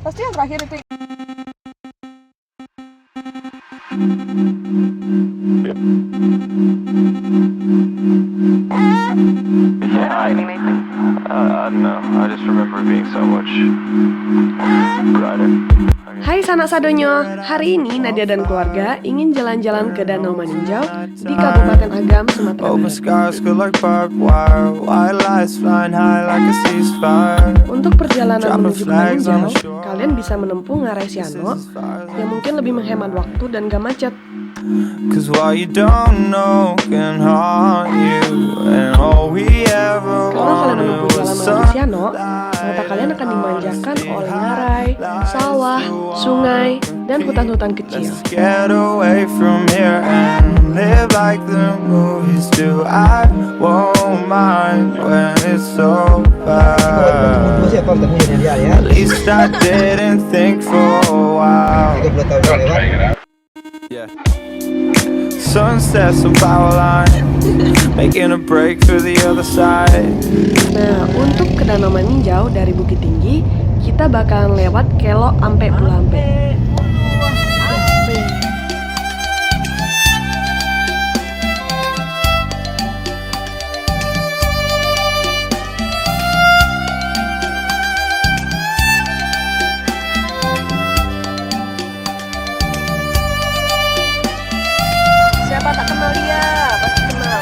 Pasti yang terakhir itu. Hai sanak sadonyo, hari ini Nadia dan keluarga ingin jalan-jalan ke Danau Maninjau di Kabupaten Agam, Sumatera Barat. Untuk perjalanan menuju ke Maninjau, kalian bisa menempuh Ngarai Siano yang mungkin lebih menghemat waktu dan gak macet. Kalau kalian menempuh jalan melalui Siano, mata kalian akan dimanjakan oleh ngarai, sawah, sungai, dan hutan-hutan kecil. Sunsets on power line, making a break for the other side. Nah, untuk ke Danau Maninjau dari Bukit Tinggi, kita bakalan lewat Kelok ampe Bulampe. Siapa tak kenal dia? Pasti kenal.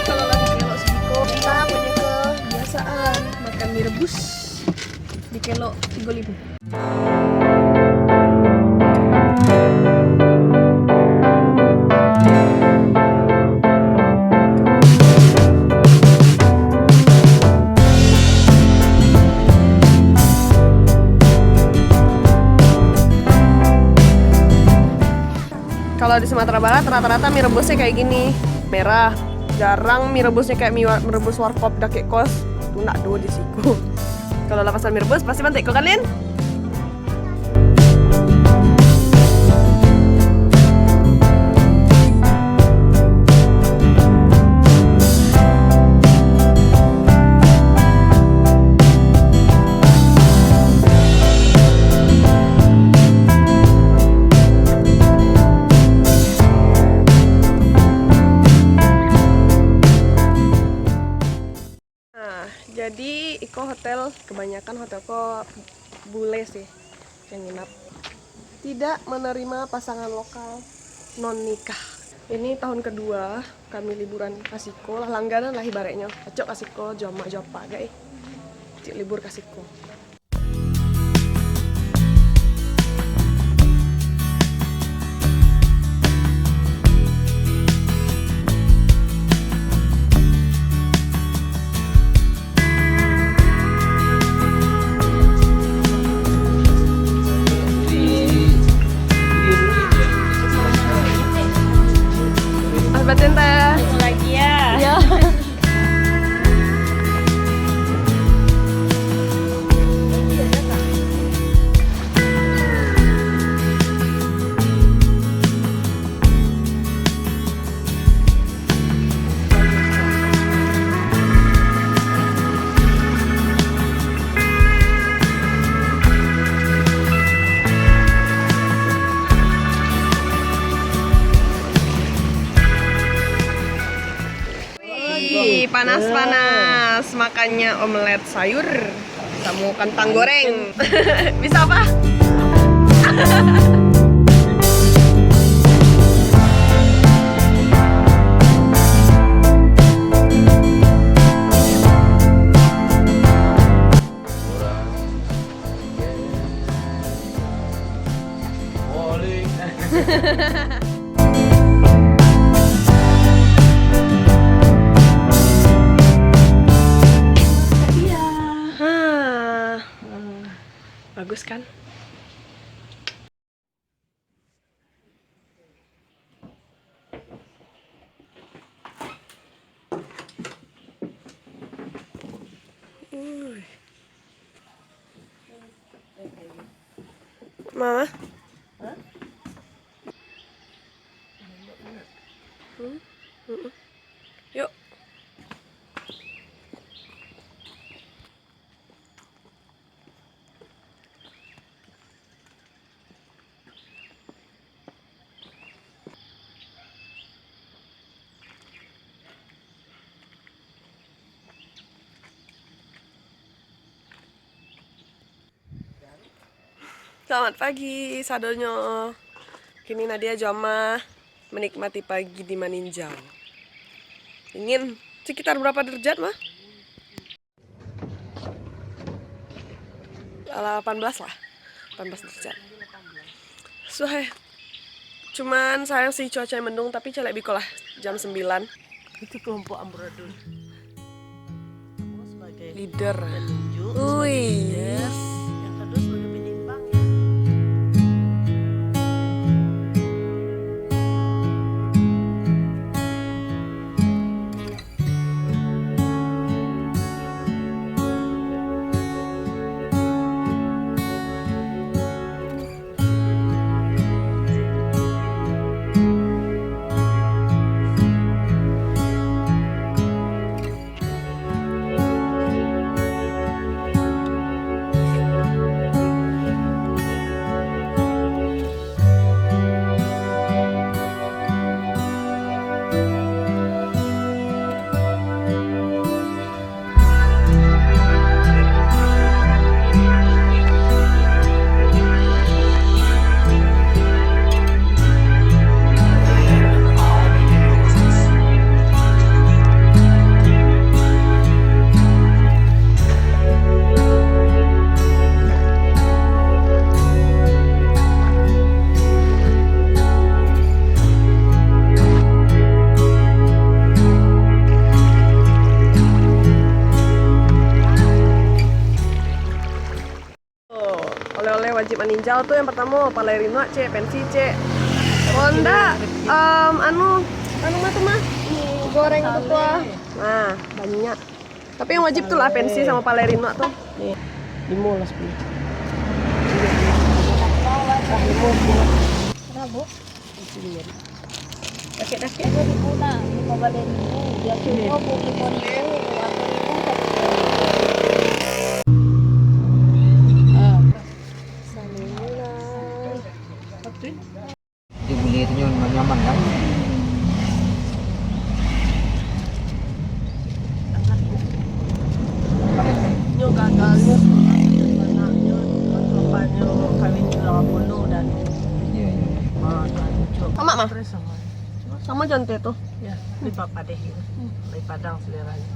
Kalau lagi Kelok Sidiko, kita punya kebiasaan makan mie rebus di Kelok 35. Kalau di Sumatera Barat rata-rata mie rebusnya kayak gini, merah. Jarang mie rebusnya kayak mie rebus warkop dake kos. Tunak do di siku. Kalau lapasan mie rebus pasti mantek kok kalian. Jadi Iko hotel, kebanyakan hotel kok bule sih yang nginap. Tidak menerima pasangan lokal non nikah. Ini tahun kedua kami liburan kasiko lah, langganan lah ibaratnya. Acok kasiko, joma jopa guys. Cik libur kasiko. Batin teh Lagi ya. ya. Panas-panas makannya omelet sayur sama kentang goreng. Bisa apa? Bagus kan? Mama? Selamat pagi, Sadonyo. Kini Nadia Joma menikmati pagi di Maninjau. Dingin sekitar berapa derajat, mah? 18 lah. 18 derajat. Suhe. Cuman sayang sih cuaca mendung, tapi celek biko lah jam 9. Itu kelompok amburadul. Kamu sebagai Leader. penunjuk, Wih. yang kedua sebagai penyimbang ya. Oleh-oleh wajib meninjau tuh yang pertama Palerino C, pensi C. Honda anu mah tuh mah goreng itu tuh. Nah, banyak. Tapi yang wajib tuh lah pensi sama Palerino tuh. Nih, 5 lah 10. Kenapa? Dakik-dakik. Di Puna, di Pabalen itu, dia cuma pukul 5.000, Dibeli itu nyaman kan? Nyo gagalnya anaknya bapaknya kawin 80 dan Iya, iya. Sama mah? Sama. Sama jonte tuh. Ya, di Bapak deh. Di Padang seleranya.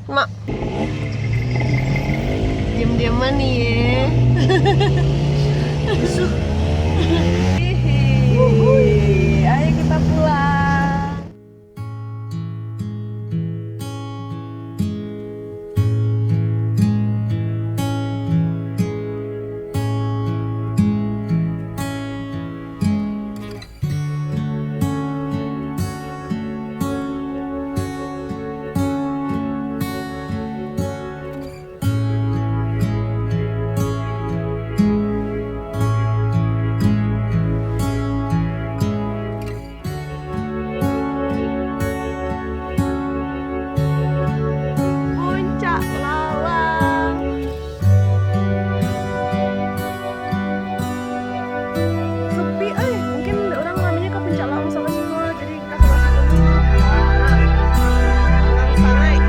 Mak. Diam-diaman nih ya. Hihi. Ayo kita pulang. Puncak Lawang. Sepi, mungkin orang namanya ke Puncak Lawang sama Siko, jadi kita ke situ dulu. Sangai.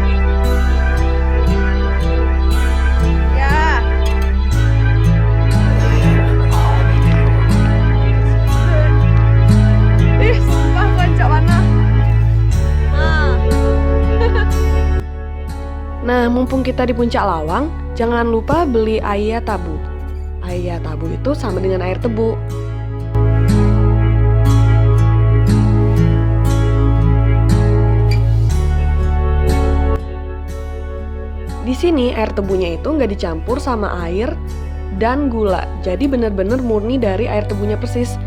Ya. Ih, sumpah puncak mana? Nah, mumpung kita di Puncak Lawang, jangan lupa beli Aya Tabu. Aya Tabu itu sama dengan air tebu. Di sini air tebunya itu nggak dicampur sama air dan gula, jadi benar-benar murni dari air tebunya persis.